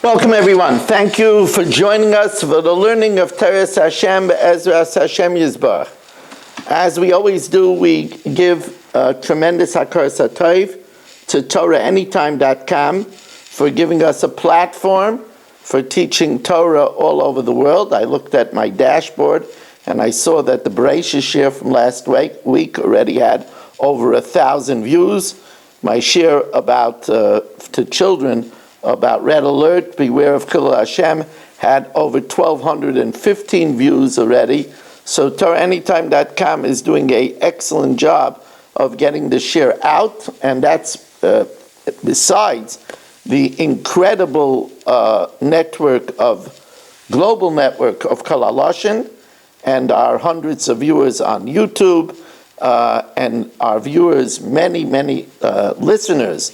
Welcome, everyone. Thank you for joining us for the learning of Teres Hashem Be'ezras Hashem Yisbarach. As we always do, we give tremendous Hakar Satayv to TorahAnytime.com for giving us a platform for teaching Torah all over the world. I looked at my dashboard and I saw that the Bereishis share from last week already had over 1,000 views. My share about to children about Red Alert, Beware of Chillul Hashem, had over 1,215 views already. So TorahAnytime.com is doing an excellent job of getting the share out, and that's besides the incredible global network of Kol HaLashon, and our hundreds of viewers on YouTube, and our viewers, many listeners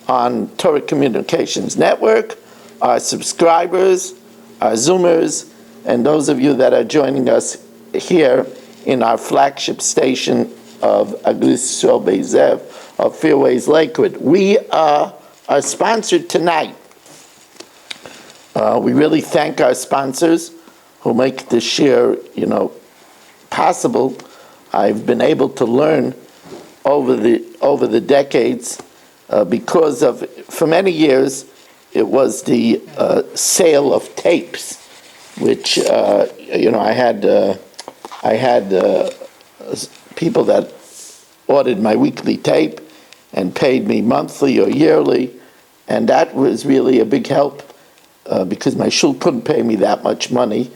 on Torah Communications Network, our subscribers, our Zoomers, and those of you that are joining us here in our flagship station of Agris Yisrael Be'ezev of Fairways Lakewood. We are sponsored tonight. We really thank our sponsors who make this share, possible. I've been able to learn over the decades because of, for many years, it was the sale of tapes, which I had people that ordered my weekly tape and paid me monthly or yearly, and that was really a big help because my shul couldn't pay me that much money,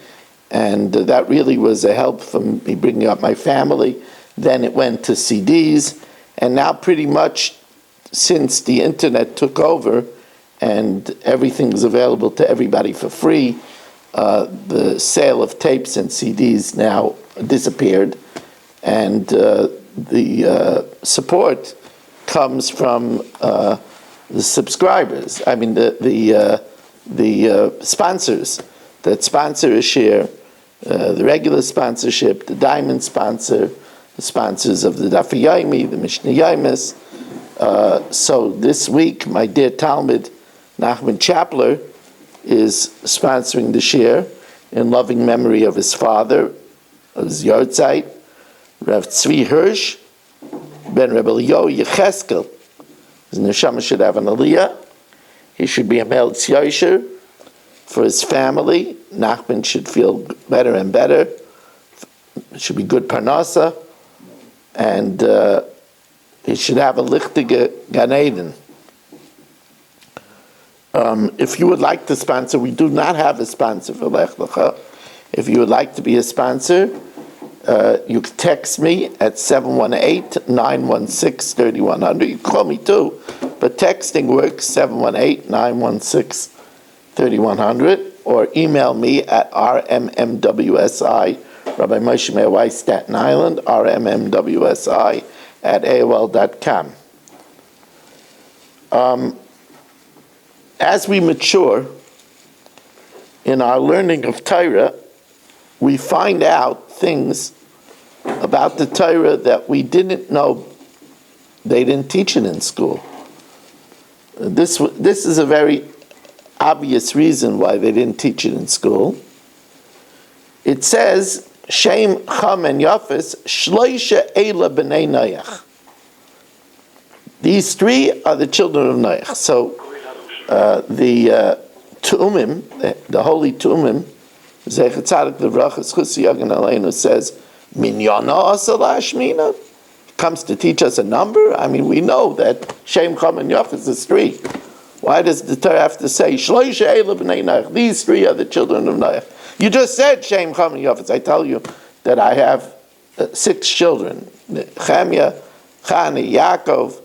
and that really was a help for me bringing up my family. Then it went to CDs, and now pretty much since the internet took over and everything is available to everybody for free, the sale of tapes and CDs now disappeared, and the support comes from the subscribers. I mean, the sponsors that sponsor a share, the regular sponsorship, the diamond sponsor, the sponsors of the Daf Yomi, the Mishnah Yomis. So this week, my dear Talmud, Nachman Chapler, is sponsoring the share in loving memory of his father, of his Yortzeit, Rav Tzvi Hirsch, Ben Rebbe Eliyahu Yecheskel. His neshama should have an aliyah. He should be a melech yosher for his family. Nachman should feel better and better. It should be good parnasa, and he should have a lichtige Gan Eden. If you would like to sponsor, we do not have a sponsor for Lech Lecha. If you would like to be a sponsor, you can text me at 718-916-3100. You can call me too, but texting works, 718-916-3100, or email me at rmmwsi, Rabbi Moshe Meir Weiss, Staten Island, rmmwsi at AOL.com. As we mature in our learning of Torah, we find out things about the Torah that we didn't know. They didn't teach it in school. This is a very obvious reason why they didn't teach it in school. It says, Shem, Cham, and Yafes, Shloisha Eila B'nei Noach. These three are the children of Noach. So the Tu'umim, the holy Tu'umim, Zecher Tzadik L'Vrachas Chusi Yagan Aleinu, says, Minyana Asala Shmina, comes to teach us a number. I mean, we know that Shem, Cham, and Yafes is three. Why does the Torah have to say, Shloisha Eila B'nei Noach? These three are the children of Noach. You just said Shem, Cham, and Yafes. I tell you that I have 6 children: Chemya, Chani, Yaakov,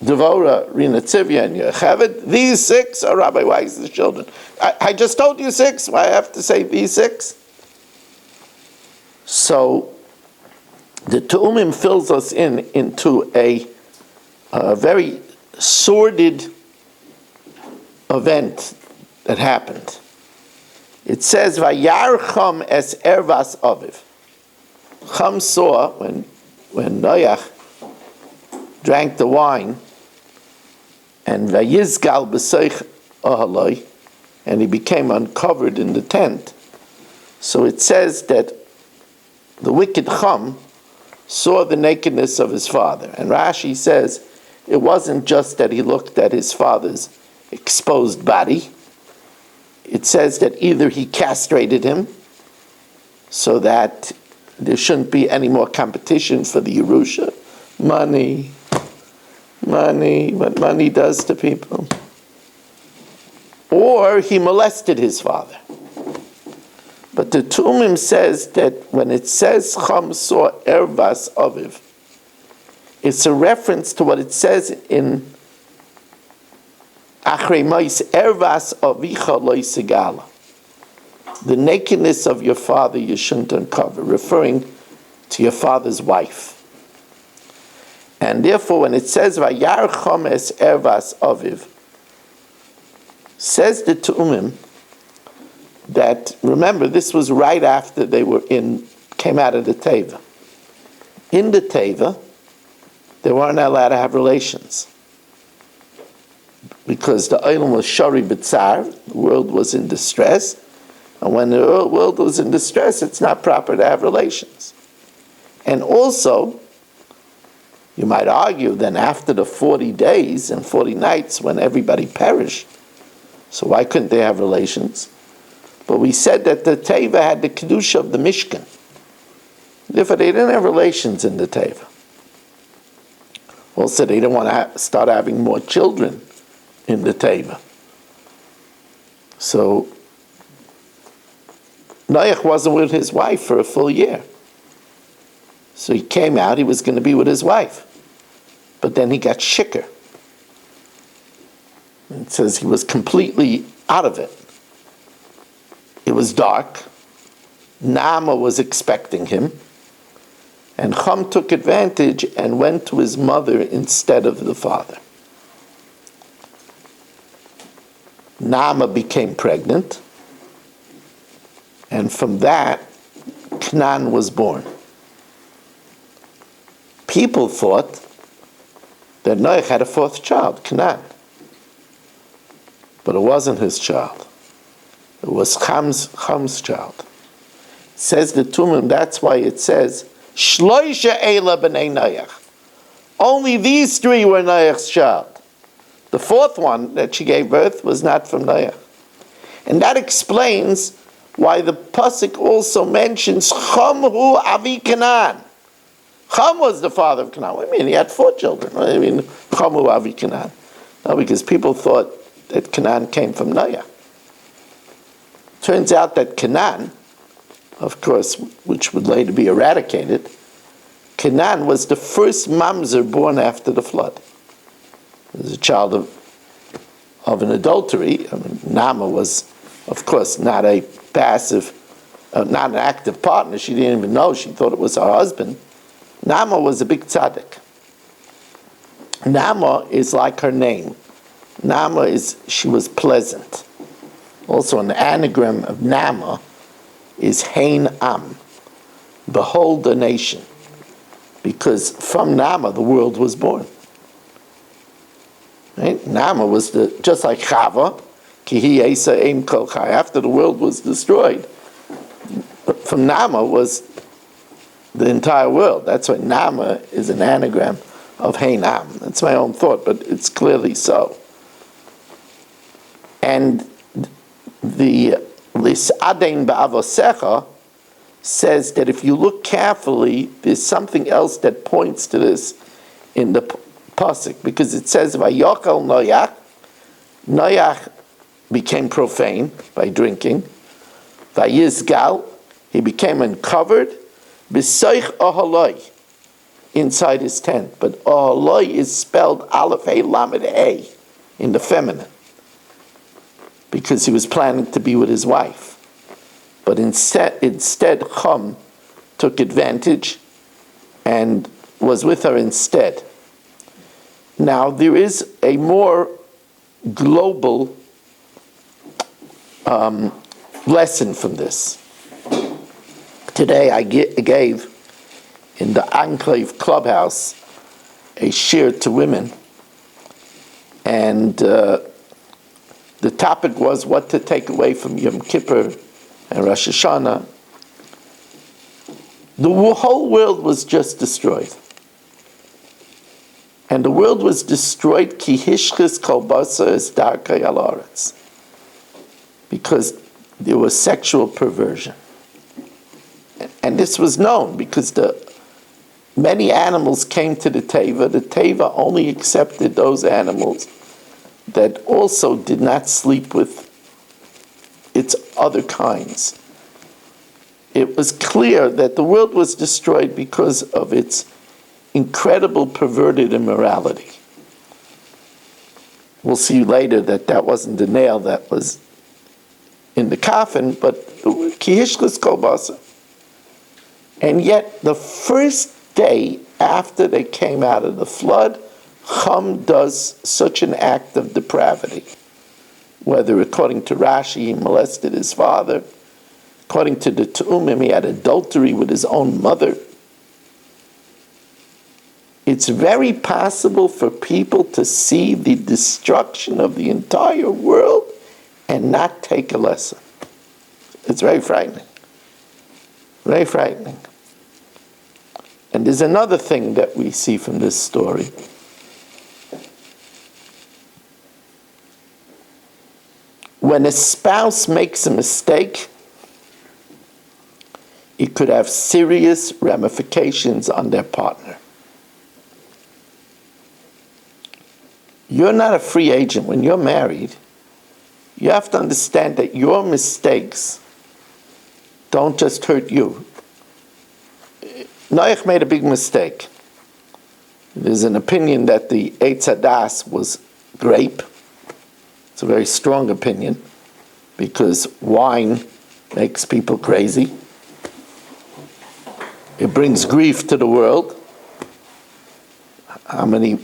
Devora, Rina Tzivya, and Yocheved. These 6 are Rabbi Weiss's children. I just told you 6. Why I have to say these 6? So the Tu'umim fills us into a very sordid event that happened. It says, Vayar Cham es ervas aviv. Cham saw, when Noach drank the wine, and Vayizgal b'soich Ahaloi, and he became uncovered in the tent. So it says that the wicked Chum saw the nakedness of his father. And Rashi says it wasn't just that he looked at his father's exposed body. It says that either he castrated him so that there shouldn't be any more competition for the Yerusha. Money, what money does to people. Or he molested his father. But the Tumim says that when it says Chum saw Ervas Aviv, it's a reference to what it says in Achrei Mos, Ervas Avicha lo yisegala. The nakedness of your father you shouldn't uncover, referring to your father's wife. And therefore, when it says Vayar Chum es Ervas Aviv, says the Tumim that, remember, this was right after they came out of the Teva. In the Teva, they weren't allowed to have relations because the Olam was shari b'tzar, the world was in distress, and when the world was in distress, it's not proper to have relations. And also, you might argue then after the 40 days and 40 nights when everybody perished, so why couldn't they have relations? But we said that the Teva had the Kedusha of the Mishkan. Therefore, they didn't have relations in the Teva. Also, they didn't want to start having more children in the Teva. So, Noach wasn't with his wife for a full year. So he came out, he was going to be with his wife. But then he got shikker. It says he was completely out of it. It was dark. Naamah was expecting him. And Chum took advantage and went to his mother instead of the father. Naamah became pregnant. And from that, Canaan was born. People thought that Noach had a fourth child, Canaan. But it wasn't his child. It was Cham's child. It says the Tumim, that's why it says, Shloisha Eila b'nei Noach. Only these three were Noach's child. The fourth one that she gave birth was not from Noach. And that explains why the Pasuk also mentions Chum hu avi Canaan. Chum was the father of Canaan. What do you mean? He had 4 children. What do you mean Chum hu avi Canaan? No, because people thought that Canaan came from Noach. Turns out that Canaan, of course, which would later be eradicated, Canaan was the first mamzer born after the flood. He was a child of an adultery. I mean, Naamah was, of course, not a passive, not an active partner. She didn't even know. She thought it was her husband. Naamah was a big tzaddik. Naamah is like her name. Naamah is, she was pleasant. Also, an anagram of Naamah is Hein Am, behold a nation. Because from Naamah the world was born. Right? Naamah was just like Chava, Ki hi Esa Eim Kol Chai, after the world was destroyed. But from Naamah was the entire world. That's why Naamah is an anagram of Hein Am. That's my own thought, but it's clearly so. And the Lisadein Ba'avosecha says that if you look carefully, there's something else that points to this in the pasuk, because it says Vayochel Noach. Noach became profane by drinking. Vayizgal, he became uncovered. B'soich Oholoi, inside his tent. But Oholoi is spelled Aleph Hey Lamed Hey in the feminine, because he was planning to be with his wife. But instead Chum took advantage and was with her instead. Now, there is a more global lesson from this. Today I gave in the Enclave Clubhouse a shir to women, and the the topic was what to take away from Yom Kippur and Rosh Hashanah. The whole world was just destroyed. And the world was destroyed ki hishchis kol basar es darkei al haaretz, because there was sexual perversion. And this was known because many animals came to the Teva. The Teva only accepted those animals that also did not sleep with its other kinds. It was clear that the world was destroyed because of its incredible perverted immorality. We'll see later that wasn't the nail that was in the coffin, but ki hishchus kol basar. And yet, the first day after they came out of the flood, Ham does such an act of depravity. Whether, according to Rashi, he molested his father, according to the Tu'umim, he had adultery with his own mother. It's very possible for people to see the destruction of the entire world and not take a lesson. It's very frightening. Very frightening. And there's another thing that we see from this story. When a spouse makes a mistake, it could have serious ramifications on their partner. You're not a free agent. When you're married, you have to understand that your mistakes don't just hurt you. Noach made a big mistake. There's an opinion that the Eitz Hadas was grape. It's a very strong opinion because wine makes people crazy. It brings grief to the world. How many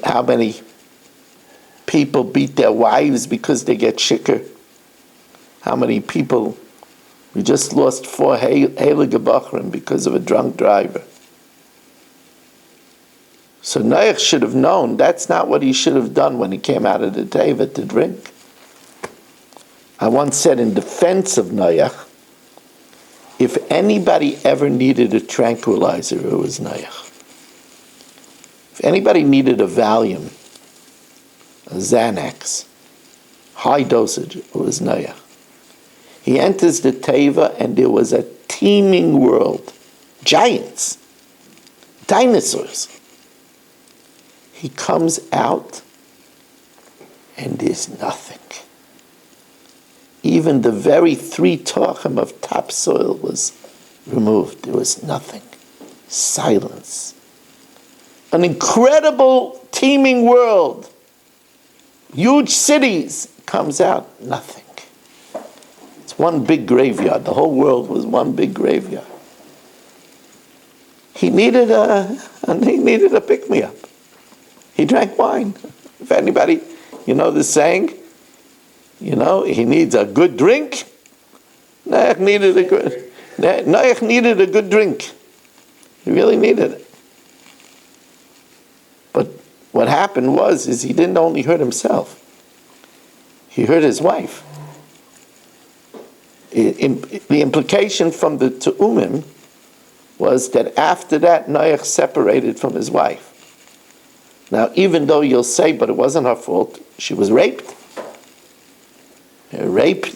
people beat their wives because they get shikker? How many people? We just lost 4 heilige Bachrim because of a drunk driver. So Noach should have known that's not what he should have done when he came out of the Teva to drink. I once said in defense of Noach, if anybody ever needed a tranquilizer, it was Noach. If anybody needed a Valium, a Xanax, high dosage, it was Noach. He enters the Teva and there was a teeming world. Giants. Dinosaurs. He comes out and there's nothing. Even the very 3 tachim of topsoil was removed. There was nothing. Silence. An incredible teeming world. Huge cities. Comes out, nothing. It's one big graveyard. The whole world was one big graveyard. He needed a pick-me-up. He drank wine. If anybody, you know the saying, he needs a good drink. Noach needed a good drink. He really needed it. But what happened is he didn't only hurt himself. He hurt his wife. The implication from the Tu'umim was that after that, Noach separated from his wife. Now, even though you'll say, but it wasn't her fault, she was raped. Rape,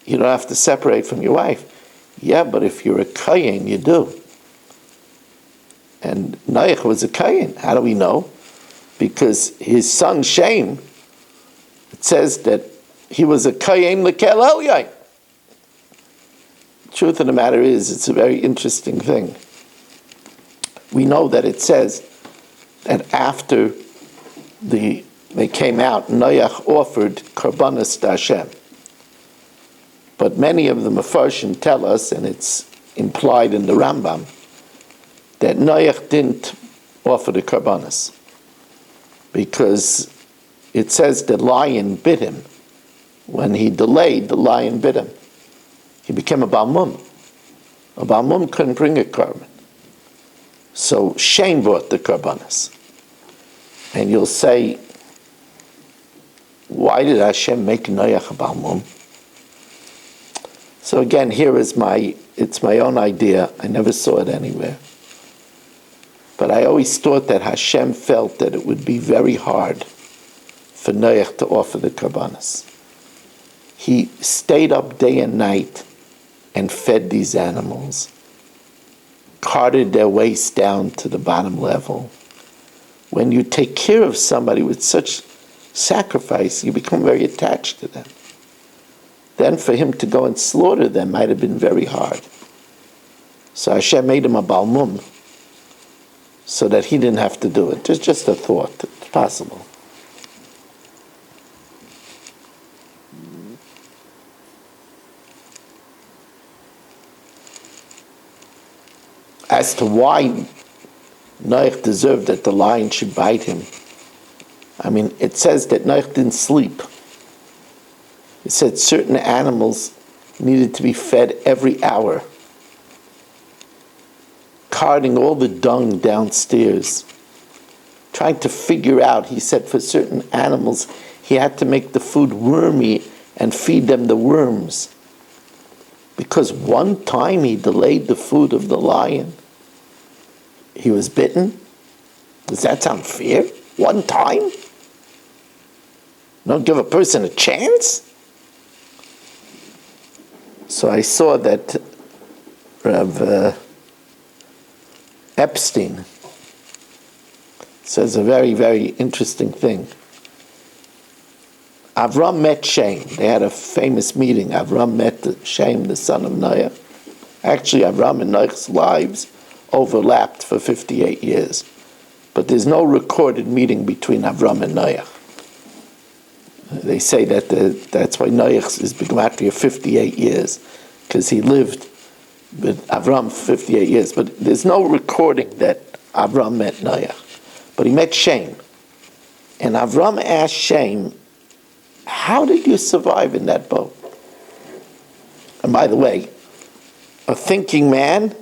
you don't have to separate from your wife. Yeah, but if you're a Kayin, you do. And Noach was a Kayin. How do we know? Because his son Shem, it says that he was a Kayin l'kel Elyon. Truth of the matter is, it's a very interesting thing. We know that it says that after they came out, Noach offered karbanos to Hashem. But many of the Mefarshim tell us, and it's implied in the Rambam, that Noach didn't offer the karbanos because it says the lion bit him. When he delayed, the lion bit him. He became a Baal Mum. A Baal Mum couldn't bring a carbon. So Shem brought the karbanos. And you'll say, why did Hashem make Noach a Balmum? So again, here is it's my own idea. I never saw it anywhere. But I always thought that Hashem felt that it would be very hard for Noach to offer the Karbanos. He stayed up day and night and fed these animals, carted their waste down to the bottom level. When you take care of somebody with such sacrifice, you become very attached to them. Then for him to go and slaughter them might have been very hard. So Hashem made him a Balmum so that he didn't have to do it. It's just a thought. It's possible. As to why Noach deserved that the lion should bite him, I mean, it says that Noach didn't sleep. It said certain animals needed to be fed every hour, carting all the dung downstairs, trying to figure out, he said for certain animals, he had to make the food wormy and feed them the worms. Because one time he delayed the food of the lion, he was bitten. Does that sound fair? One time? Don't give a person a chance? So I saw that Rav Epstein says a very, very interesting thing. Avram met Shem. They had a famous meeting. Avram met Shem, the son of Noach. Actually, Avram and Noach's lives overlapped for 58 years. But there's no recorded meeting between Avram and Noach. They say that that's why Noach is B'gematria 58 years, because he lived with Avram for 58 years. But there's no recording that Avram met Noach. But he met Shem. And Avram asked Shem, how did you survive in that boat? And by the way, a thinking man,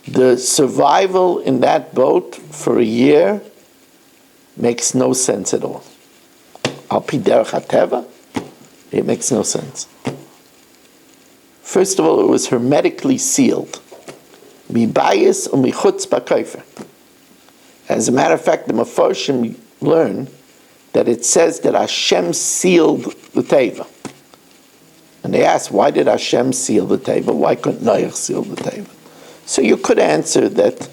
the survival in that boat for a year makes no sense at all. Al pi derech hateva, it makes no sense. First of all, it was hermetically sealed. Mibayis u'michutz b'kofer. As a matter of fact, the Mefarshim learn that it says that Hashem sealed the Teva. And they ask, why did Hashem seal the Teva? Why couldn't Noach seal the Teva? So you could answer that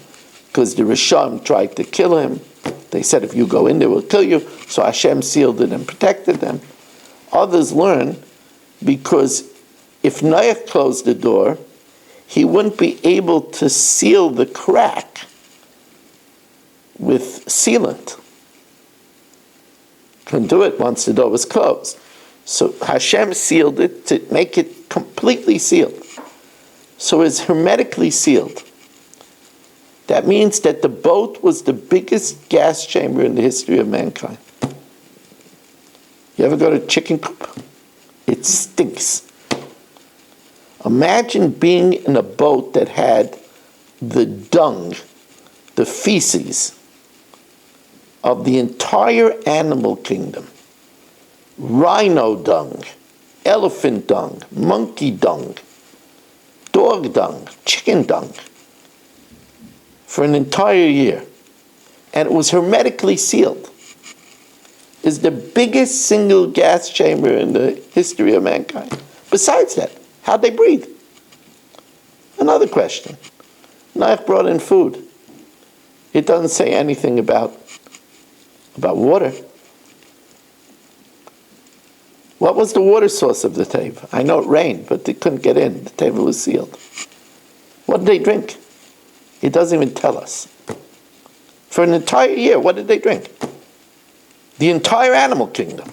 because the Rishon tried to kill him. They said, if you go in there, we'll kill you. So Hashem sealed it and protected them. Others learn because if Noach closed the door, he wouldn't be able to seal the crack with sealant. Couldn't do it once the door was closed. So Hashem sealed it to make it completely sealed. So it's hermetically sealed. That means that the boat was the biggest gas chamber in the history of mankind. You ever go to chicken coop? It stinks. Imagine being in a boat that had the dung, the feces of the entire animal kingdom. Rhino dung, elephant dung, monkey dung, dog dung, chicken dung, for an entire year. And it was hermetically sealed. It's the biggest single gas chamber in the history of mankind. Besides that, how'd they breathe? Another question. Noach brought in food. It doesn't say anything about water. What was the water source of the Teva? I know it rained, but they couldn't get in. The Teva was sealed. What did they drink? It doesn't even tell us. For an entire year, what did they drink? The entire animal kingdom.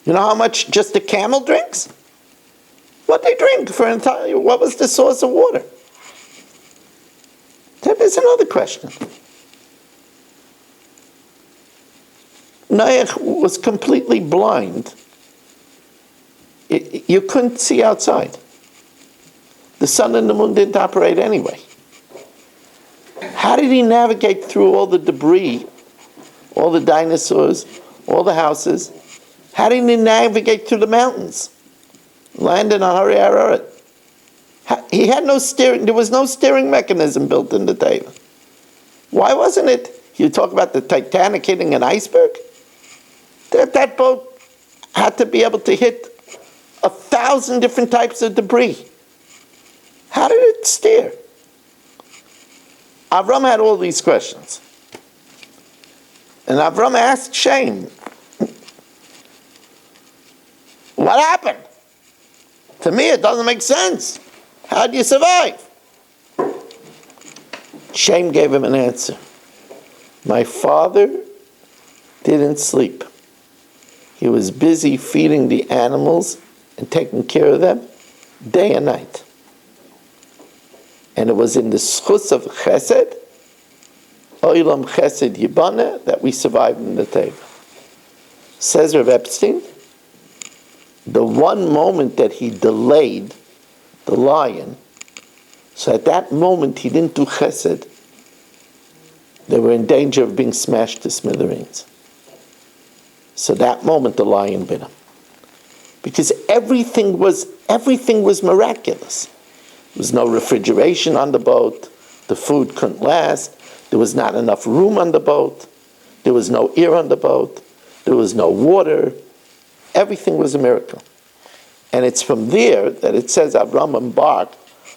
You know how much just a camel drinks? What they drink for an entire year? What was the source of water? There's another question. Noach was completely blind. You couldn't see outside. The sun and the moon didn't operate anyway. How did he navigate through all the debris, all the dinosaurs, all the houses. How did he navigate through the mountains? Landed on Hari Ararat. He had no steering, there was no steering mechanism built in the Teva. Why wasn't it? You talk about the Titanic hitting an iceberg? That boat had to be able to hit 1,000 different types of debris. How did it steer? Avram had all these questions. And Avram asked Shem, what happened? To me, it doesn't make sense. How do you survive? Shem gave him an answer. My father didn't sleep. He was busy feeding the animals and taking care of them day and night. And it was in the schus of chesed, oilam chesed yibana, that we survived in the Teva. Says Rav Epstein, the one moment that he delayed the lion, so at that moment he didn't do chesed, they were in danger of being smashed to smithereens. So that moment the lion bit him. Because everything was miraculous. There was no refrigeration on the boat, the food couldn't last, there was not enough room on the boat, there was no air on the boat, there was no water, everything was a miracle. And it's from there that it says Avram embarked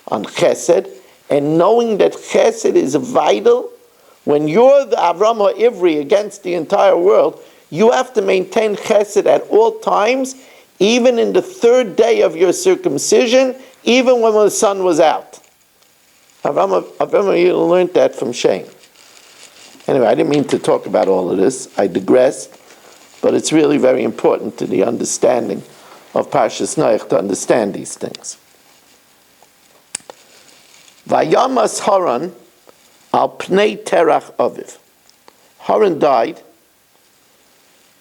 on chesed, and knowing that chesed is vital, when you're the Avram HaIvri against the entire world, you have to maintain chesed at all times, even in the third day of your circumcision, even when the sun was out. Avram learned that from Shem. Anyway, I didn't mean to talk about all of this. I digressed, but it's really very important to the understanding of Parshas Noach to understand these things. Vayamas Haran al pnei terach aviv. Haran died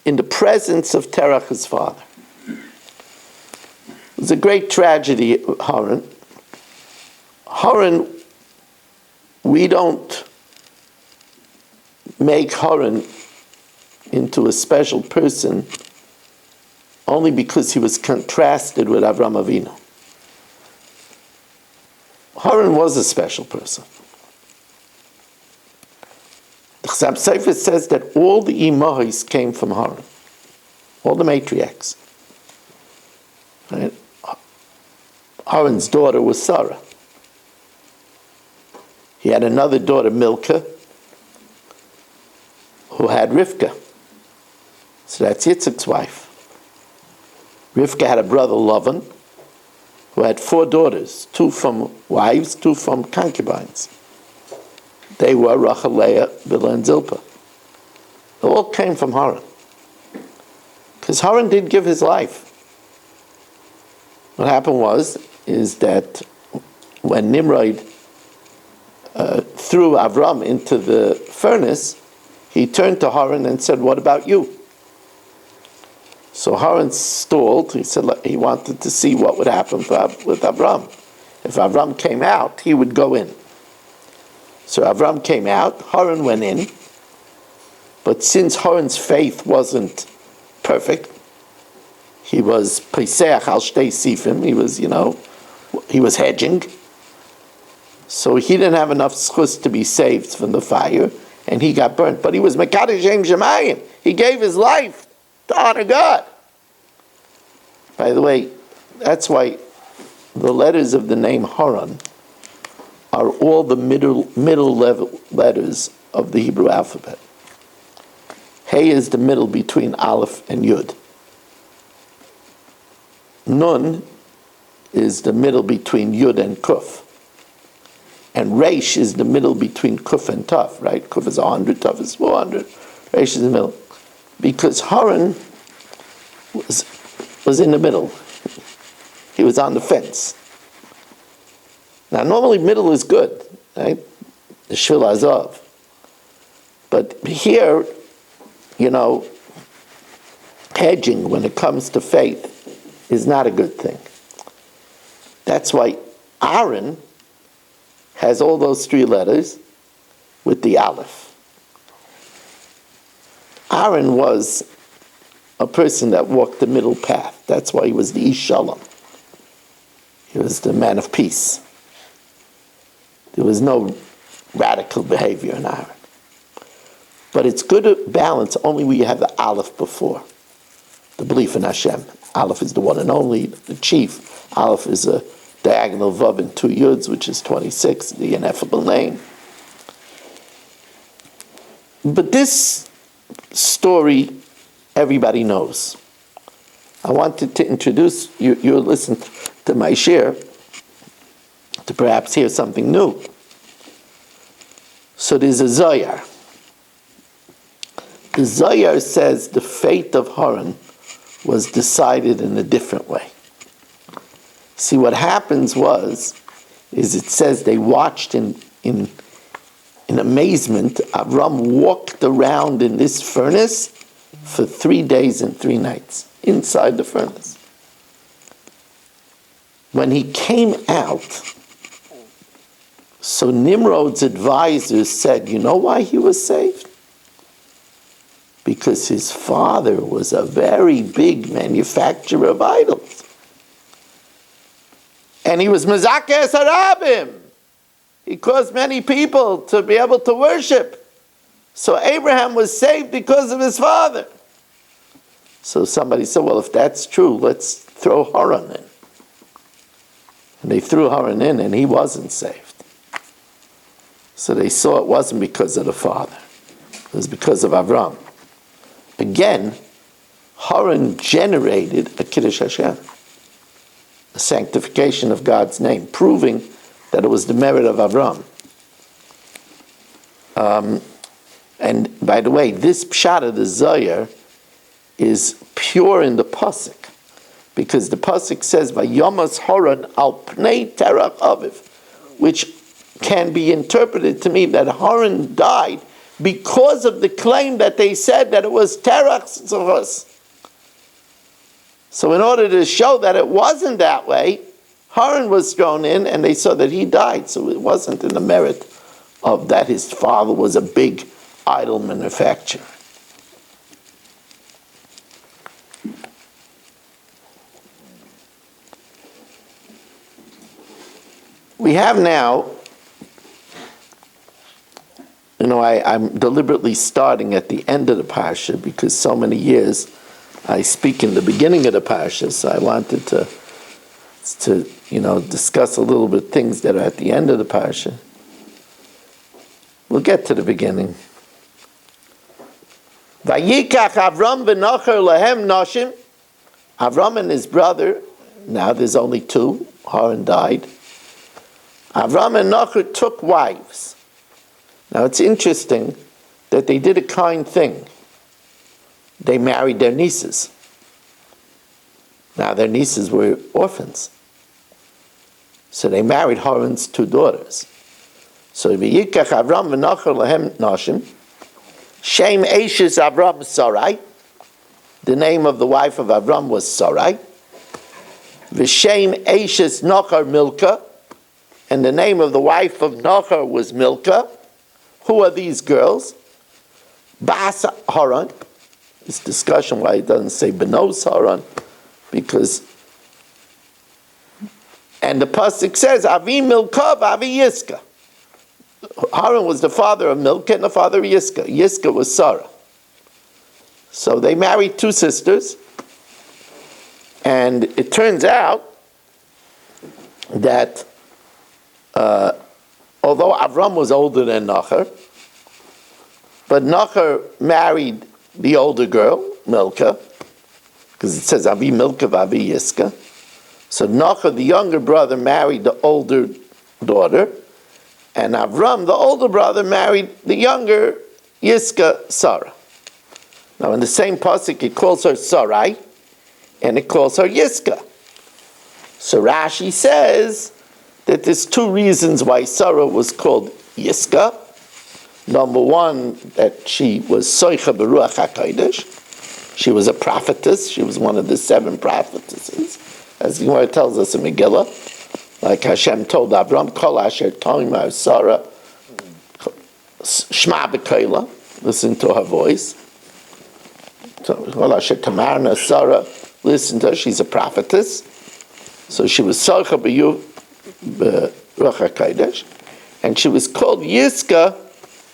in the presence of Terach, his father. It was a great tragedy, Haran. Haran, we don't make Haran into a special person only because he was contrasted with Avram Avinu. Haran was a special person. The Chasam Sofer says that all the Imahis came from Haran, all the matriarchs. Right? Haran's daughter was Sarah. He had another daughter, Milcah, who had Rivka. So that's Yitzchak's wife. Rivka had a brother, Lavan, who had 4 daughters, 2 from wives, 2 from concubines. They were Rachel, Leah, Bilhah, and Zilpah. They all came from Haran. Because Haran did give his life. What happened is that when Nimrod threw Avram into the furnace, he turned to Haran and said, what about you? So Haran stalled. He said he wanted to see what would happen with Avram. If Avram came out, he would go in. So Avram came out, Haran went in, but since Haran's faith wasn't perfect, he was Peseach al Shtei Sifim, he was hedging, so he didn't have enough schus to be saved from the fire, and he got burnt. But he was Mekadosh Shem Shemayim. He gave his life to honor God. By the way, that's why the letters of the name Haran are all the middle level letters of the Hebrew alphabet. Hey is the middle between Aleph and Yud. Nun is the middle between Yud and Kuf. And Reish is the middle between Kuf and Taf, right? Kuf is 100, Taf is 400. Reish is the middle. Because Haran was in the middle. He was on the fence. Now, normally middle is good, right? The Shvil Azov. But here, hedging when it comes to faith is not a good thing. That's why Aaron has all those 3 letters with the Aleph. Aaron was a person that walked the middle path. That's why he was the Ish Shalom. He was the man of peace. There was no radical behavior in Aaron. But it's good to balance only when you have the Aleph before. The belief in Hashem. Aleph is the one and only, the chief. Aleph is a diagonal vav and 2 yuds, which is 26, the ineffable name. But this story, everybody knows. I wanted to introduce you listen to my share to perhaps hear something new. So there's a Zohar. The Zohar says the fate of Haran was decided in a different way. See, what happens is it says they watched in amazement. Avram walked around in this furnace for 3 days and 3 nights, inside the furnace. When he came out, so Nimrod's advisors said, you know why he was saved? Because his father was a very big manufacturer of idols. And he was Mezakeh Sarabim. He caused many people to be able to worship. So Abraham was saved because of his father. So somebody said, well, if that's true, let's throw Haran in. And they threw Haran in and he wasn't saved. So they saw it wasn't because of the father. It was because of Avram. Again, Haran generated a Kiddush Hashem, a sanctification of God's name, proving that it was the merit of Avram. And by the way, this pshat of the Zohar is pure in the pasuk, because the pasuk says, "Vayomas Haran al pnei terach aviv," which can be interpreted to mean that Haran died because of the claim that they said that it was terach tzachos. So in order to show that it wasn't that way, Haran was thrown in and they saw that he died. So it wasn't in the merit of that his father was a big idol manufacturer. We have now, I'm deliberately starting at the end of the parsha because so many years I speak in the beginning of the parsha, so I wanted to discuss a little bit things that are at the end of the parsha. We'll get to the beginning. Vayikach Avram v'Nachor lahem noshim. Avram and his brother, now there's only 2, Haran died. Avram and Nachor took wives. Now it's interesting that they did a kind thing. They married their nieces. Now their nieces were orphans. So they married Haran's 2 daughters. So V'yikach Avram v'Nachor lahem noshim. Shem Eishes Avram Sarai. The name of the wife of Avram was Sarai. V'shem Eishes Nachor Milcah. And the name of the wife of Nachor was Milcah. Who are these girls? Bas Haran. This discussion why it doesn't say Benos Haran, because, and the pasuk says Avi Milcah Avi Yiska. Haran was the father of Milcah and the father of Yiska. Yiska was Sarah. So they married 2 sisters, and it turns out that although Avram was older than Nachor, but Nachor married the older girl, Milcah, because it says Avi Milcah Avi Yiska. So Nachor, the younger brother, married the older daughter, and Avram, the older brother, married the younger Yiska, Sarah. Now in the same pasuk, it calls her Sarai, and it calls her Yiska. So Rashi says that there's 2 reasons why Sarah was called Yiska. Number 1, that she was Soicha Beruach HaKodesh. She was a prophetess. She was one of the 7 prophetesses, as the Gemara tells us in Megillah. Like Hashem told Avram, Kol Asher Toimar Sarah, Shma B'Koila, listen to her voice. So Sarah listened to her. She's a prophetess. So she was Sarcha B'Ruach HaKodesh. And she was called Yiska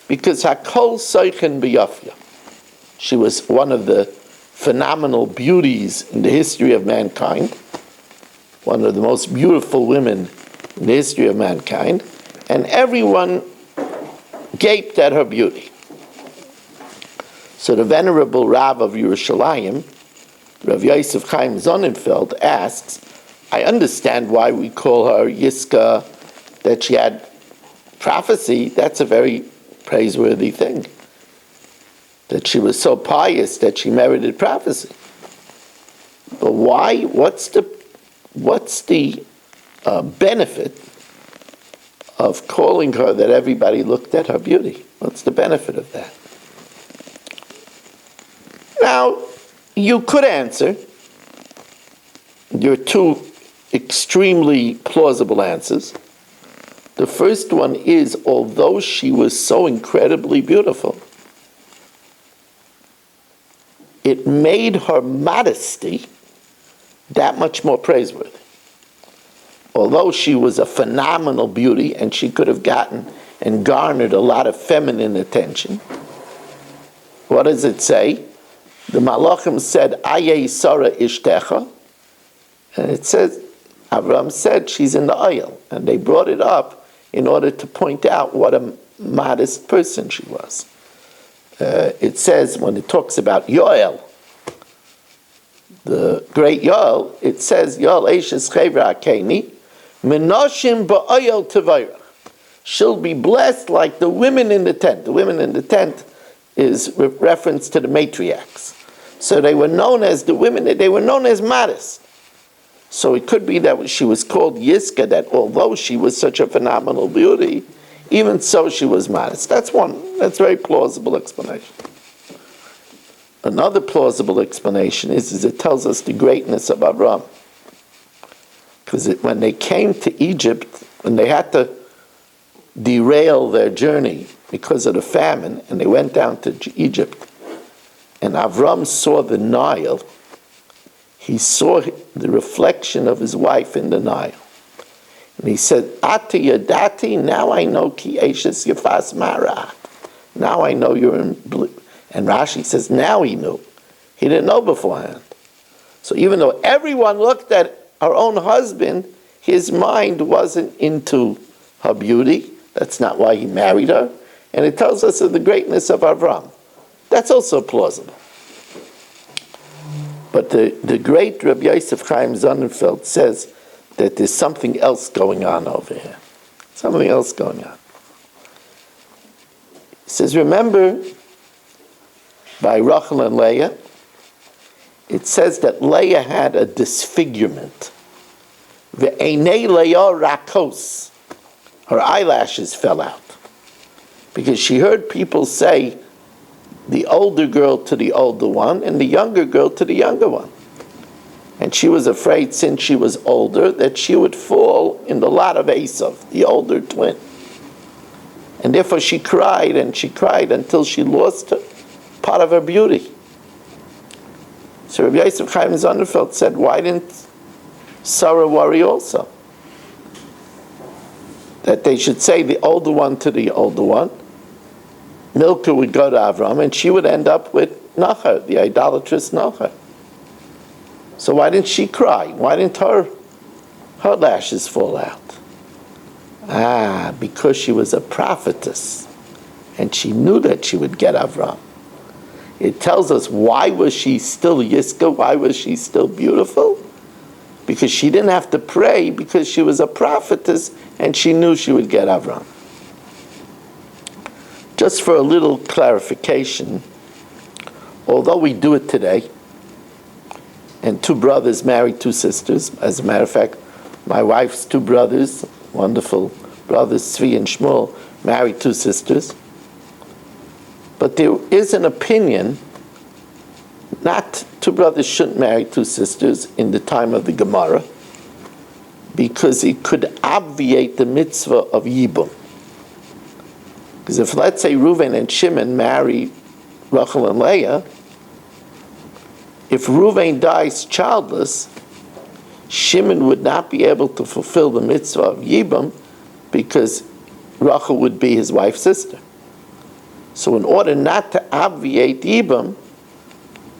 because Hakol Soichen B'Yafya. She was one of the phenomenal beauties in the history of mankind. One of the most beautiful women in the history of mankind. And everyone gaped at her beauty. So the venerable Rav of Yerushalayim, Rav Yosef Chaim Sonnenfeld, asks, I understand why we call her Yiska, that she had prophecy. That's a very praiseworthy thing. That she was so pious that she merited prophecy. But why? What's the benefit of calling her that everybody looked at her beauty? What's the benefit of that? Now, you could answer. There are two extremely plausible answers. The first one is, although she was so incredibly beautiful, it made her modesty that much more praiseworthy. Although she was a phenomenal beauty and she could have gotten and garnered a lot of feminine attention, what does it say? The Malachim said, Aye Sarah Ishtecha, and it says, Avram said she's in the oil, and they brought it up in order to point out what a modest person she was. It says, when it talks about Yoel, the great Yoel, it says, Yoel Eishes Chevra Akeni, Menoshim ba'oyel tevayrach. She'll be blessed like the women in the tent. The women in the tent is reference to the matriarchs. So they were known as the women, they were known as modest. So it could be that she was called Yiska, that although she was such a phenomenal beauty, even so she was modest. That's a very plausible explanation. Another plausible explanation is it tells us the greatness of Avram. Because when they came to Egypt, when they had to derail their journey because of the famine, and they went down to Egypt, and Avram saw the Nile, he saw the reflection of his wife in the Nile. And he said, Ati Yadati, now I know ki Eishes Yafas Marat. Now I know you're in blue. And Rashi says, now he knew. He didn't know beforehand. So even though everyone looked at her own husband, his mind wasn't into her beauty. That's not why he married her. And it tells us of the greatness of Avram. That's also plausible. But the great Rabbi Yosef Chaim Sonnenfeld says that there's something else going on over here. Something else going on. He says, remember, by Rachel and Leah, it says that Leah had a disfigurement. Ve'enei Leah rakos. Her eyelashes fell out. Because she heard people say, the older girl to the older one, and the younger girl to the younger one. And she was afraid, since she was older, that she would fall in the lot of Esav, the older twin. And therefore she cried, and she cried until she lost part of her beauty. So Rabbi Yosef Chaim Sonnenfeld said, why didn't Sarah worry also? That they should say the older one to the older one. Milcah would go to Avram, and she would end up with Nachar, the idolatrous Nachar. So why didn't she cry? Why didn't her lashes fall out? Because she was a prophetess, and she knew that she would get Avram. It tells us, why was she still Yiska? Why was she still beautiful? Because she didn't have to pray, because she was a prophetess, and she knew she would get Avram. Just for a little clarification, although we do it today, and two brothers marry two sisters, as a matter of fact, my wife's two brothers, wonderful brothers, Tzvi and Shmuel, married two sisters. But there is an opinion, not two brothers shouldn't marry two sisters in the time of the Gemara, because it could obviate the mitzvah of Yibum. Because if, let's say, Reuven and Shimon marry Rachel and Leah, if Reuven dies childless, Shimon would not be able to fulfill the mitzvah of Yibam because Rachel would be his wife's sister. So in order not to obviate Yibam,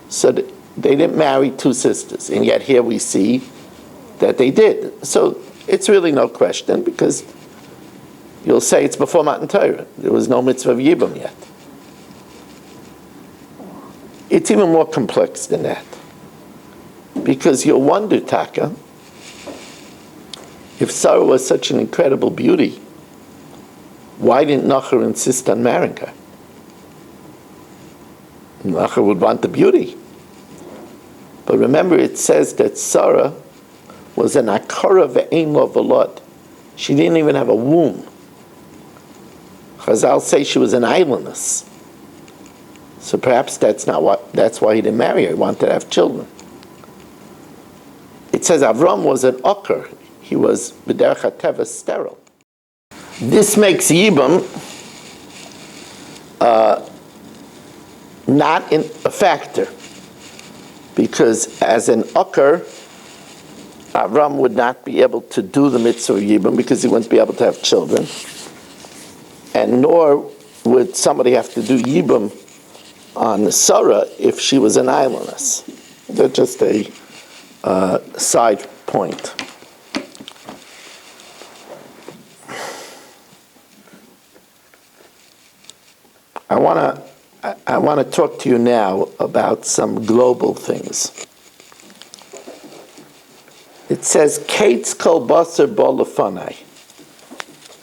so they didn't marry two sisters. And yet here we see that they did. So it's really no question, because you'll say it's before Matan Torah. There was no mitzvah of Yibam yet. It's even more complex than that. Because you'll wonder, Taka, if Sarah was such an incredible beauty, why didn't Nachor insist on marrying her? Nachor would want the beauty. But remember, it says that Sarah was an akara ve'ein lo velad. She didn't even have a womb. Chazal say she was an islandess. So perhaps that's why he didn't marry her. He wanted to have children. It says Avram was an oker. He was b'derech hateva sterile. This makes Yibam not a factor, because as an oker, Avram would not be able to do the mitzvah of Yibam because he wouldn't be able to have children, and nor would somebody have to do Yibam on Sarah if she was an islandess. That's just a side point. I want to talk to you now about some global things. It says, Kates kol basar bo lefanai.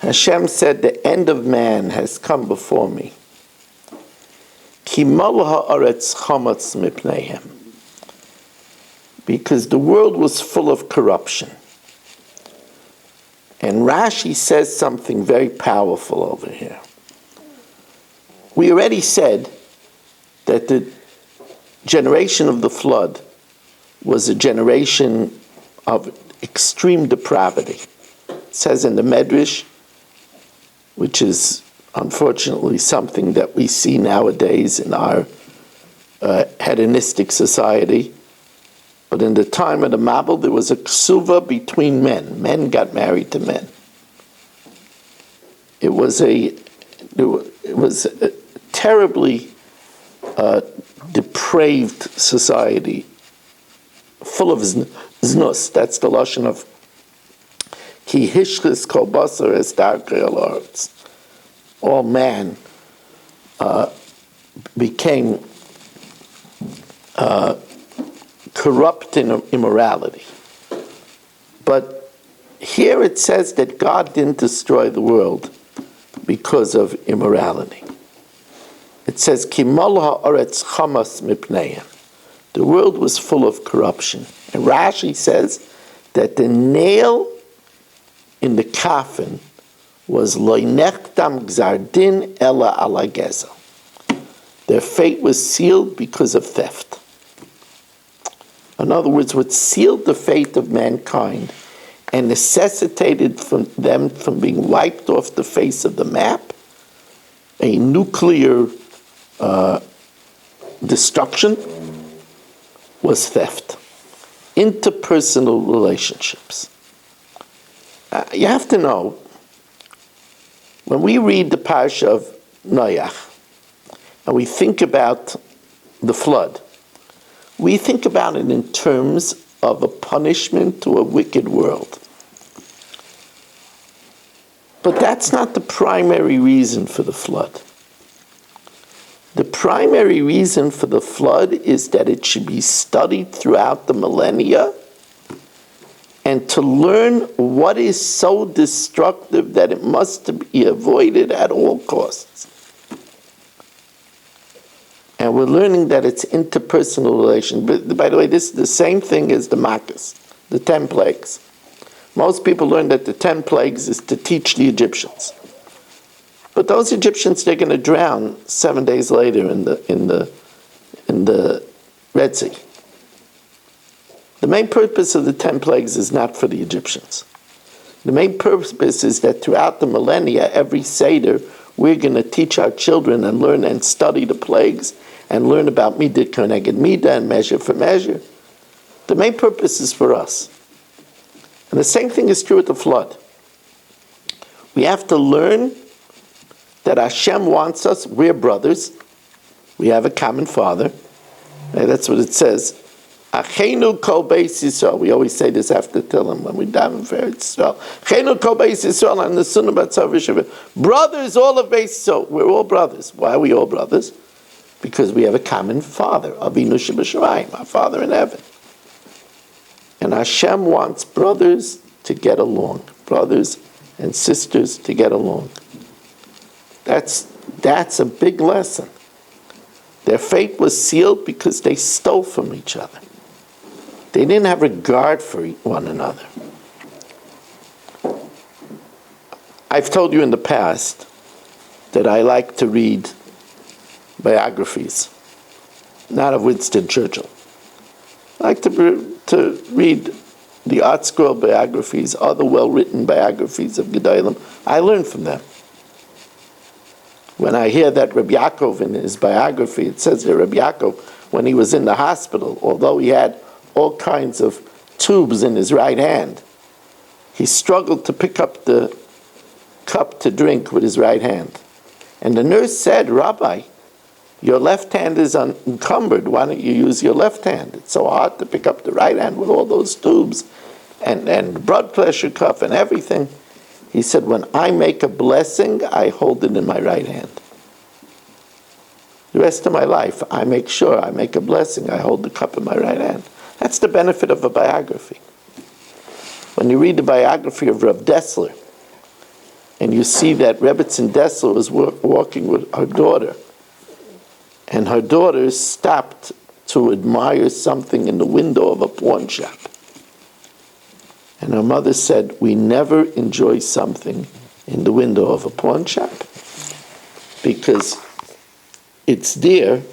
Hashem said, the end of man has come before me. Ki mal ha'aretz chametz mipneihem. Because the world was full of corruption. And Rashi says something very powerful over here. We already said that the generation of the flood was a generation of extreme depravity. It says in the Medrash, which is unfortunately something that we see nowadays in our hedonistic society, but in the time of the Mabul, there was a ksuva between men. Men got married to men. It was a terribly depraved society, full of znus. That's the lashon of ki hishchis kol basar es darkei al haaretz. All man became corrupt in immorality. But here it says that God didn't destroy the world because of immorality. It says, Ki mal ha'aretz chamas mipneihem. The world was full of corruption. And Rashi says that the nail in the coffin was lo nechtam gzar din ela ala gezel. Their fate was sealed because of theft. In other words, what sealed the fate of mankind and necessitated them from being wiped off the face of the map, a nuclear destruction, was theft. Interpersonal relationships. You have to know, when we read the parsha of Noach, and we think about the flood, we think about it in terms of a punishment to a wicked world. But that's not the primary reason for the flood. The primary reason for the flood is that it should be studied throughout the millennia and to learn what is so destructive that it must be avoided at all costs. And we're learning that it's interpersonal relation. But by the way, this is the same thing as the Makkos, the 10 plagues. Most people learn that the 10 plagues is to teach the Egyptians. But those Egyptians, they're going to drown 7 days later in the Red Sea. The main purpose of the 10 plagues is not for the Egyptians. The main purpose is that throughout the millennia, every Seder, we're going to teach our children and learn and study the plagues and learn about midah keneged midah and measure for measure. The main purpose is for us. And the same thing is true with the flood. We have to learn that Hashem wants us, we're brothers, we have a common father. That's what it says. Achenu kol beis Yisrael. We always say this after Tehillim when we daven for Eretz Yisrael. Achenu kol beis Yisrael and the Sunnah Batzav Yisrael. Brothers, all of Beis Yisrael. We're all brothers. Why are we all brothers? Because we have a common father, Avinu Shebashamayim, our Father in heaven. And Hashem wants brothers to get along, brothers and sisters to get along. That's a big lesson. Their fate was sealed because they stole from each other. They didn't have regard for one another. I've told you in the past that I like to read biographies, not of Winston Churchill. I like to read the Art Scroll biographies, other well-written biographies of Gedolim. I learn from them. When I hear that Rabbi Yaakov in his biography, it says that Rabbi Yaakov, when he was in the hospital, although he had all kinds of tubes in his right hand, he struggled to pick up the cup to drink with his right hand. And the nurse said, Rabbi, your left hand is encumbered. Why don't you use your left hand? It's so hard to pick up the right hand with all those tubes and blood pressure cuff and everything. He said, when I make a blessing, I hold it in my right hand. The rest of my life, I make sure I make a blessing, I hold the cup in my right hand. That's the benefit of a biography. When you read the biography of Rav Dessler, and you see that Rebbetzin Dessler was walking with her daughter, and her daughter stopped to admire something in the window of a pawn shop. And her mother said, we never enjoy something in the window of a pawn shop because it's there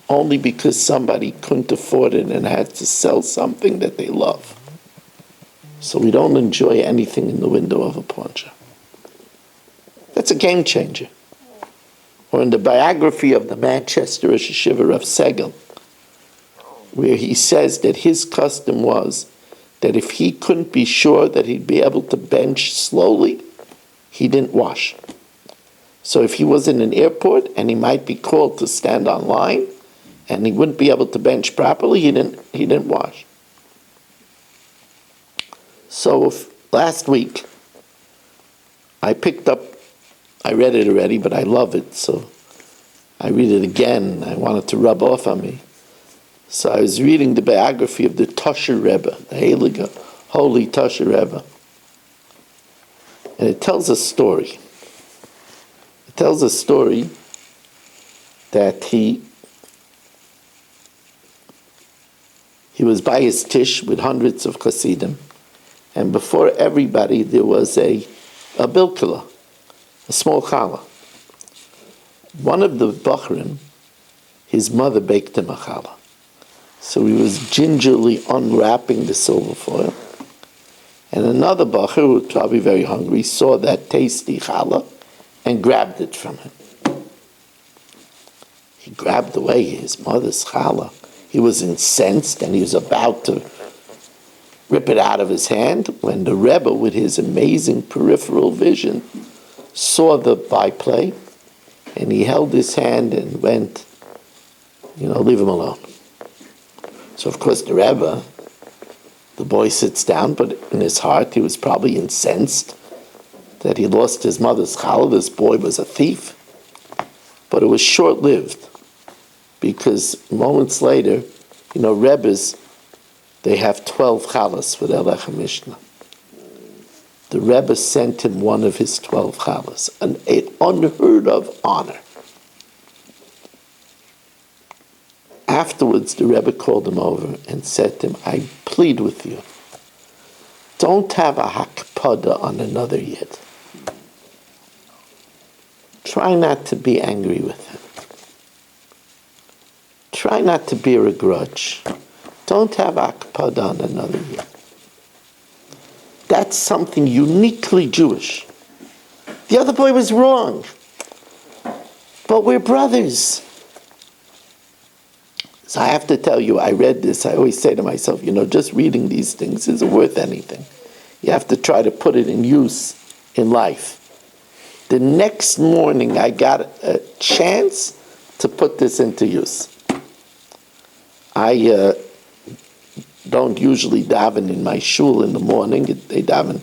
only because somebody couldn't afford it and had to sell something that they love. So we don't enjoy anything in the window of a pawn shop. That's a game changer. Or in the biography of the Manchester Rosh Hashiva of Segel, where he says that his custom was that if he couldn't be sure that he'd be able to bench slowly, he didn't wash. So if he was in an airport and he might be called to stand on line and he wouldn't be able to bench properly, he didn't wash. So last week, I read it already, but I love it, so I read it again. I want it to rub off on me. So I was reading the biography of the Tosher Rebbe, the Heilige, Holy Tosher Rebbe. And it tells a story. It tells a story that he was by his tish with hundreds of Hasidim, and before everybody there was a bilkula, a small challah. One of the Bachrim, his mother baked him a challah. So he was gingerly unwrapping the silver foil. And another Bachar, who was probably very hungry, saw that tasty challah and grabbed it from him. He grabbed away his mother's challah. He was incensed and he was about to rip it out of his hand when the Rebbe, with his amazing peripheral vision, saw the byplay, and he held his hand and went, leave him alone. So of course the Rebbe, the boy sits down, but in his heart he was probably incensed that he lost his mother's challah. This boy was a thief. But it was short-lived, because moments later, Rebbes, they have 12 challahs for their Lechem Mishnah. The Rebbe sent him one of his 12 challahs, an unheard of honor. Afterwards, the Rebbe called him over and said to him, I plead with you, don't have a hakpada on another yid. Try not to be angry with him. Try not to bear a grudge. Don't have hakpada on another yid. That's something uniquely Jewish. The other boy was wrong. But we're brothers. So I have to tell you, I read this. I always say to myself, just reading these things isn't worth anything. You have to try to put it in use in life. The next morning, I got a chance to put this into use. I don't usually daven in my shul in the morning. They daven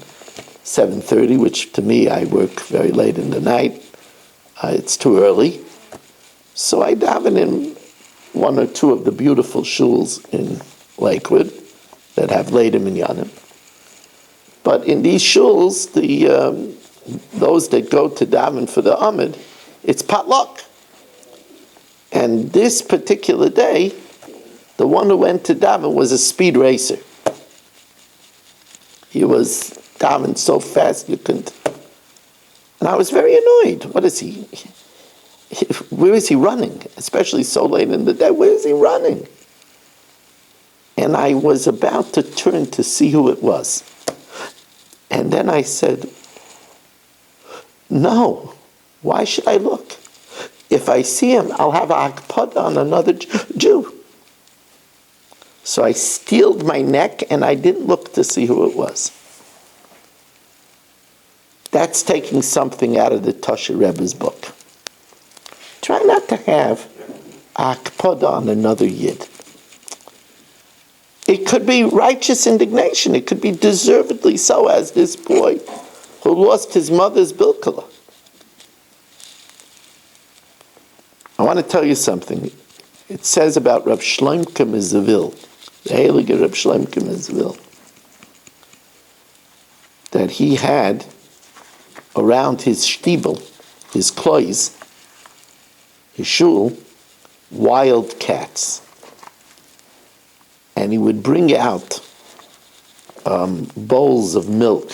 7:30, which to me, I work very late in the night. It's too early. So I daven in one or two of the beautiful shuls in Lakewood that have later minyanim. But in these shuls, those that go to daven for the Amid, it's potluck. And this particular day, the one who went to daven was a speed racer. He was daven so fast you couldn't. And I was very annoyed. What is he? Where is he running? Especially so late in the day. Where is he running? And I was about to turn to see who it was. And then I said, no, why should I look? If I see him, I'll have a akpad on another Jew. So I steeled my neck and I didn't look to see who it was. That's taking something out of the Tosha Rebbe's book. Try not to have akpad on another yid. It could be righteous indignation. It could be deservedly so, as this boy who lost his mother's bilkala. I want to tell you something. It says about Reb Shloimke Mizavil, the Heilige Reb Shloimke Mizavil, that he had around his shtibel, his klois, his shul, wild cats. And he would bring out bowls of milk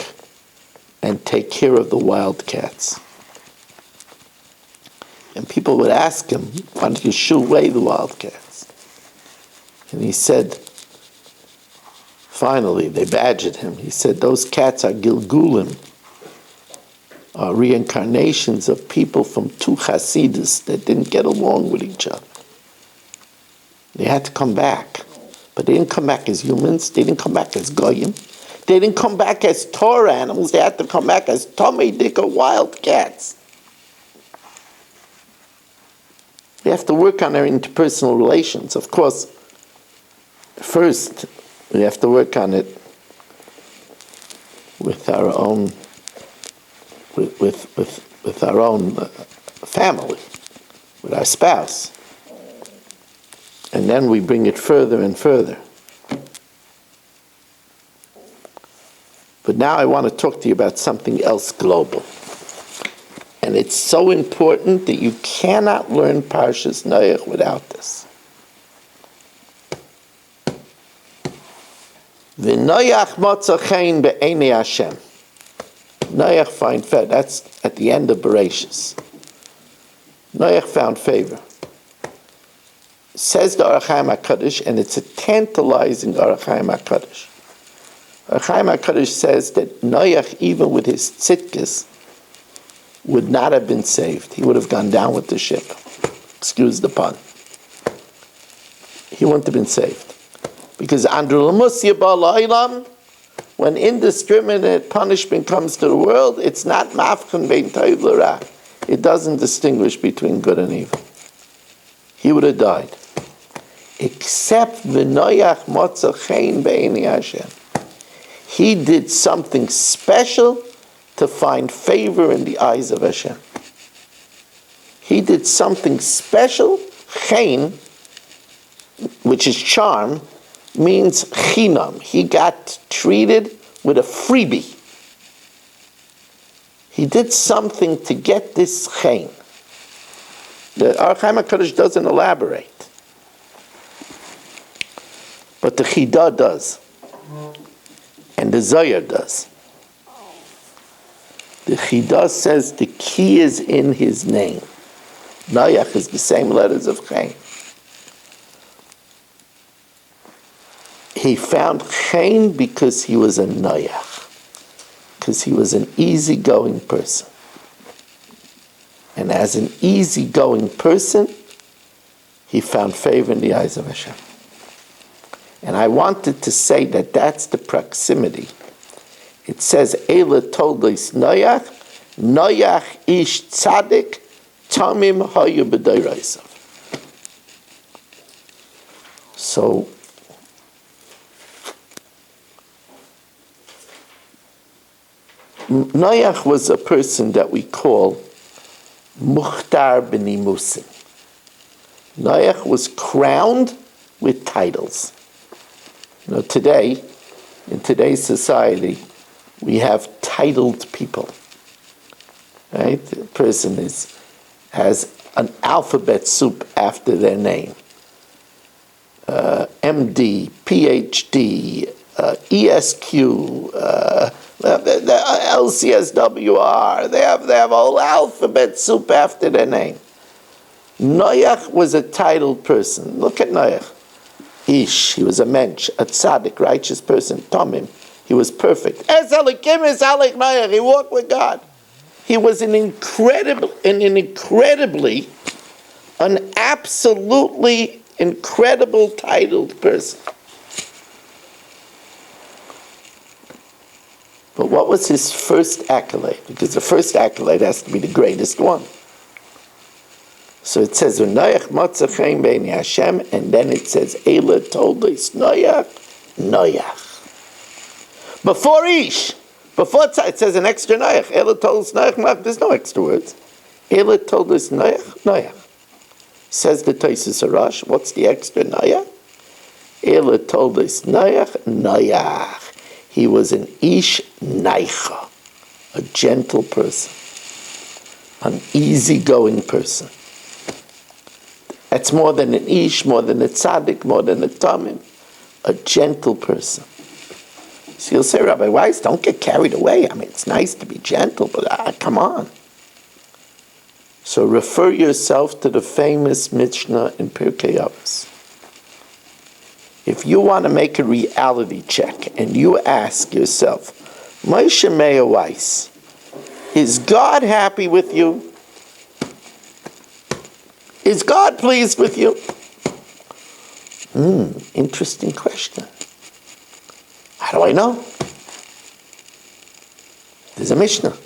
and take care of the wild cats. And people would ask him, why don't you shoo away the wild cats? And he said, finally, they badgered him. He said, those cats are Gilgulim, are reincarnations of people from two Hasidus that didn't get along with each other. They had to come back. But they didn't come back as humans. They didn't come back as goyim. They didn't come back as Torah animals. They had to come back as Tomei Dika wild cats. We have to work on our interpersonal relations. Of course, first, we have to work on it with our own, with our own family, with our spouse. And then we bring it further and further. But now I want to talk to you about something else global. And it's so important that you cannot learn Parshas Noach without this. V'Noach motza chen be'enei Hashem. Noach find favor. That's at the end of Bereshis. Noach found favor. Says the Orach Chaim HaKadosh, and it's a tantalizing Orach Chaim HaKadosh. Orach Chaim HaKadosh says that Noach, even with his tzidkes, would not have been saved. He would have gone down with the ship. Excuse the pun. He wouldn't have been saved. Because when indiscriminate punishment comes to the world, it's not mafchen bein tov l'ra. It doesn't distinguish between good and evil. He would have died. Except v'noyach motza chen be'enei Hashem. He did something special to find favor in the eyes of Hashem. He did something special. Chen, which is charm, means chinam. He got treated with a freebie. He did something to get this chen. The Orach Chaim HaKadosh doesn't elaborate. But the Chidah does. And the Zohar does. The Chidah says the key is in his name. Noach is the same letters of chen. He found chen because he was a Noach. Because he was an easygoing person. And as an easygoing person, he found favor in the eyes of Hashem. And I wanted to say that that's the proximity. It says, Eila told us Noach, Noach ish tzadik, tamim hayu b'dayreisav. So, Noach was a person that we call Mukhtar b'nimusim. Noach was crowned with titles. Today, in today's society, we have titled people. Right? A person has an alphabet soup after their name. MD, PhD, ESQ, LCSWR. They have a whole alphabet soup after their name. Noach was a titled person. Look at Noach. Ish, he was a mensch, a tzaddik, righteous person. Tomim, he was perfect. Es Elikim es Alik Noach, he walked with God. He was an absolutely incredible titled person. But what was his first accolade? Because the first accolade has to be the greatest one. So it says, Noach motza chen beini Hashem, and then it says, Eila told us, Noach. Before Ish, it says an extra Noach. Eila told us, Noach, there's no extra words. Eila told us, Noach. Says the Taisus Arash, what's the extra Noach? Eila told us, Noach. He was an Ish Naicha, a gentle person, an easygoing person. That's more than an Ish, more than a tzaddik, more than a tamim, a gentle person. So you'll say, Rabbi Weiss, don't get carried away. I mean, it's nice to be gentle, but come on. So refer yourself to the famous Mishnah in Pirkei Avos. If you want to make a reality check and you ask yourself, Moshe Meir Weiss, is God happy with you? Is God pleased with you? Interesting question. How do I know? There's a Mishnah.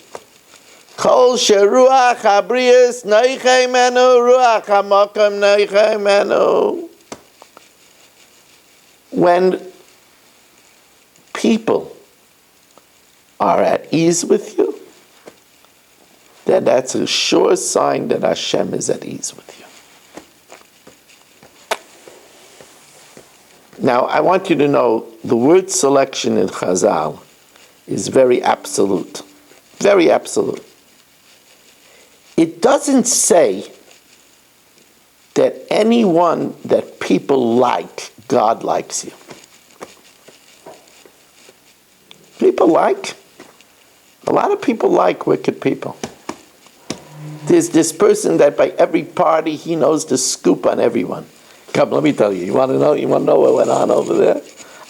Kol sheruach habrius noichei menu, ruach hamakam noichei menu. When people are at ease with you, then that's a sure sign that Hashem is at ease with you. Now, I want you to know the word selection in Chazal is very absolute. Very absolute. It doesn't say that anyone that people like, God likes you. People like. A lot of people like wicked people. There's this person that by every party he knows the scoop on everyone. Come, let me tell you. You want to know what went on over there?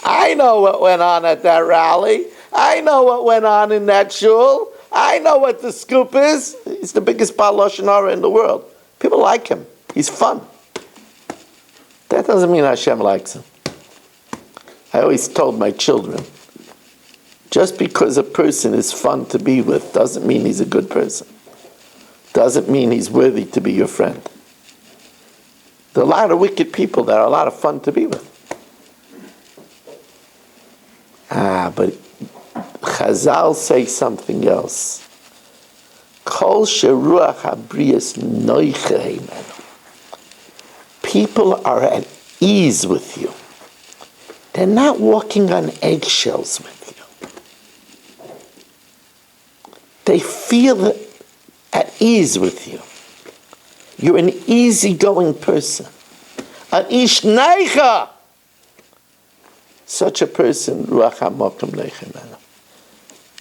I know what went on at that rally. I know what went on in that shul. I know what the scoop is. He's the biggest Baal Lashon Hara in the world. People like him. He's fun. That doesn't mean Hashem likes him. I always told my children, just because a person is fun to be with doesn't mean he's a good person. Doesn't mean he's worthy to be your friend. There are a lot of wicked people that are a lot of fun to be with. But Chazal say something else. Kol sheruach habrius noichei menu. People are at ease with you. They're not walking on eggshells with you. They feel at ease with you. You're an easygoing person. An ish naicha. Such a person, ruach hamokim leichem menu.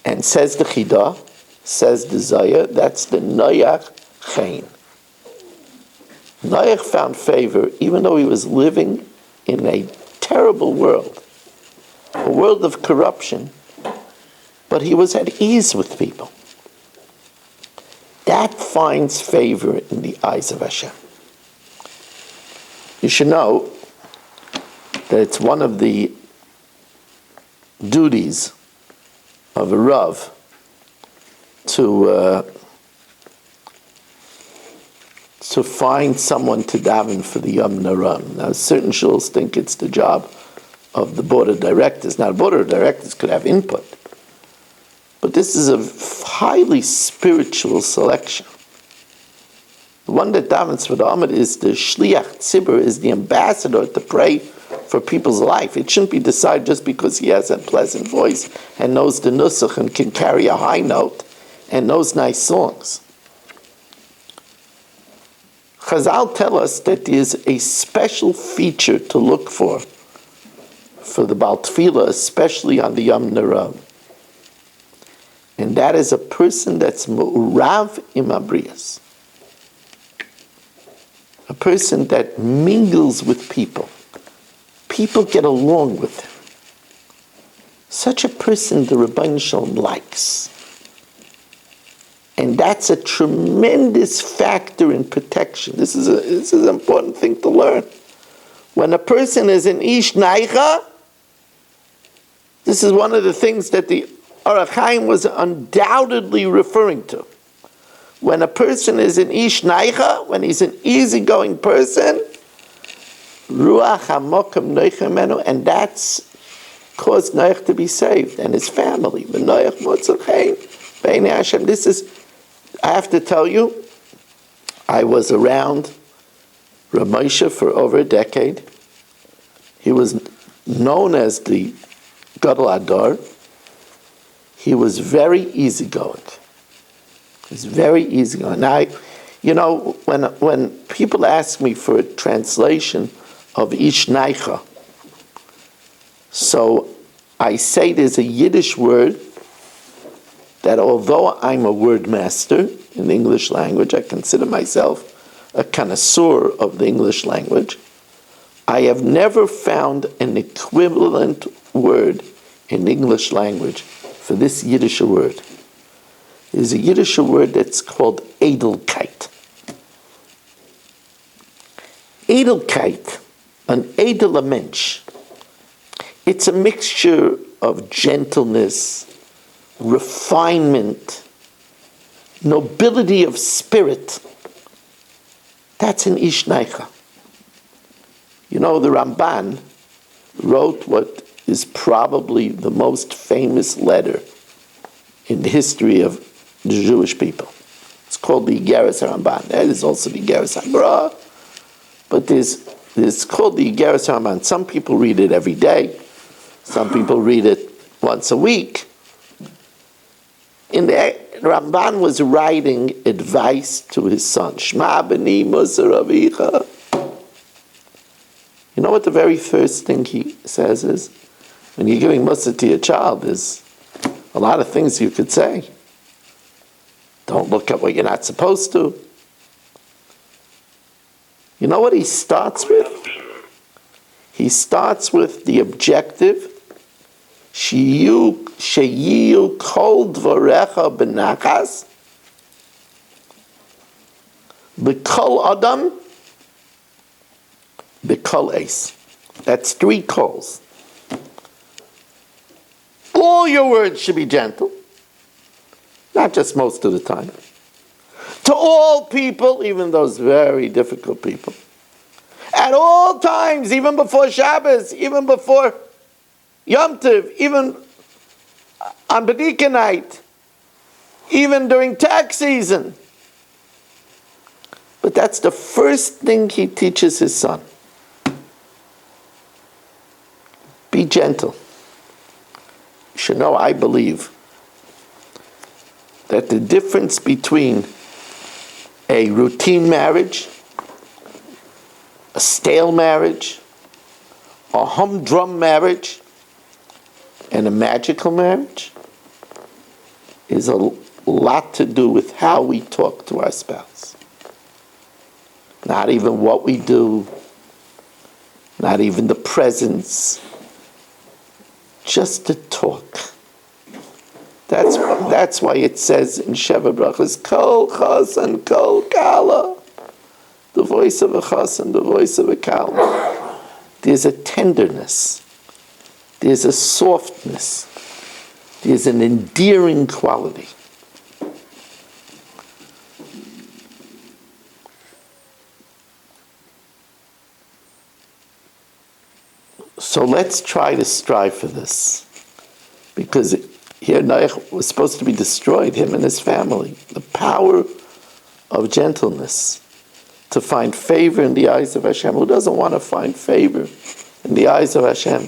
And says the Chidah, says the Zayah, that's the Noach Chen. Noach found favor even though he was living in a terrible world, a world of corruption, but he was at ease with people. That finds favor in the eyes of Hashem. You should know that it's one of the duties of a Rav to find someone to daven for the Yom Naram. Now, certain shuls think it's the job of the board of directors. Now, the board of directors could have input, but this is a highly spiritual selection. The one that davens for the Amid is the Shliach Tzibur, is the ambassador to pray for people's life. It shouldn't be decided just because he has a pleasant voice and knows the nusach and can carry a high note and knows nice songs. Chazal tell us that there is a special feature to look for the Baal Tefillah, especially on the Yom Narav. And that is a person that's mu'rav im abrias. A person that mingles with people. People get along with him. Such a person the Rebbeinu Shalom likes. And that's a tremendous factor in protection. This is an important thing to learn. When a person is an ish naicha, this is one of the things that the Orach Chaim was undoubtedly referring to. When a person is an ish naicha, when he's an easygoing person, ruach hamokam noichem menu, and that's caused Noach to be saved and his family. Noach motzachim b'nei Hashem. This is, I have to tell you, I was around Rav Moshe for over a decade. He was known as the Gadol Adar. He was very easygoing. He's very easygoing. Now, when people ask me for a translation of Ish Naicha, so I say there's a Yiddish word that although I'm a word master in the English language, I consider myself a connoisseur of the English language, I have never found an equivalent word in the English language for this Yiddish word. There's a Yiddish word that's called Edelkeit. Edelkeit, an edler mensch. It's a mixture of gentleness, refinement, nobility of spirit. That's an ish naicha. The Ramban wrote what is probably the most famous letter in the history of the Jewish people. It's called the Igeres Ramban. That is also the Igeres Hagra, but there's called the Igeres Ramban. Some people read it every day. Some people read it once a week. Ramban was writing advice to his son. Shma b'ni musar avicha. You know what the very first thing he says is? When you're giving musar to your child, there's a lot of things you could say. Don't look at what you're not supposed to. You know what he starts with? He starts with the objective. Sheyu kol dvarecha b'nachas b'kol adam b'kol eis. That's 3 calls. All your words should be gentle, not just most of the time. To all people, even those very difficult people. At all times, even before Shabbos, even before Yom Tov, even on B'dika night, even during tax season. But that's the first thing he teaches his son. Be gentle. You should know, I believe, that the difference between a routine marriage, a stale marriage, a humdrum marriage, and a magical marriage is a lot to do with how we talk to our spouse. Not even what we do, not even the presence, just to talk. That's why it says in Sheva Brachas, Kol Chas and Kol Kala. the voice of a chassan, the voice of a kalm. There's a tenderness. There's a softness. There's an endearing quality. So let's try to strive for this. Because here Noach was supposed to be destroyed, him and his family. The power of gentleness to find favor in the eyes of Hashem. Who doesn't want to find favor in the eyes of Hashem?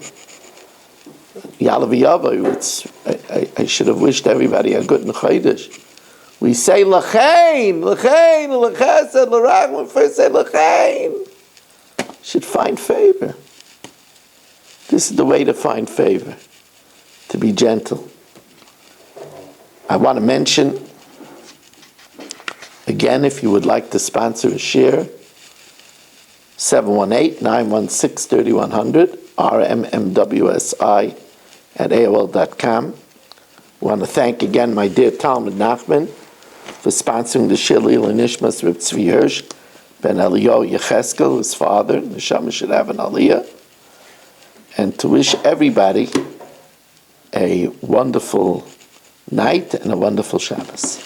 Yalav Yavo, I should have wished everybody a good Chodesh. We say L'chein, L'chein, L'chesed, L'rachman, first say L'chein. Should find favor. This is the way to find favor, to be gentle. I want to mention, again, if you would like to sponsor a share, 718-916-3100, rmmwsi@aol.com. I want to thank again my dear Talmud Nachman for sponsoring the shir L'ilui Nishmas Reb Tzvi Hirsch ben Eliyahu Yecheskel, his father. Neshama should have an aliyah. And to wish everybody a wonderful night and a wonderful Shabbos.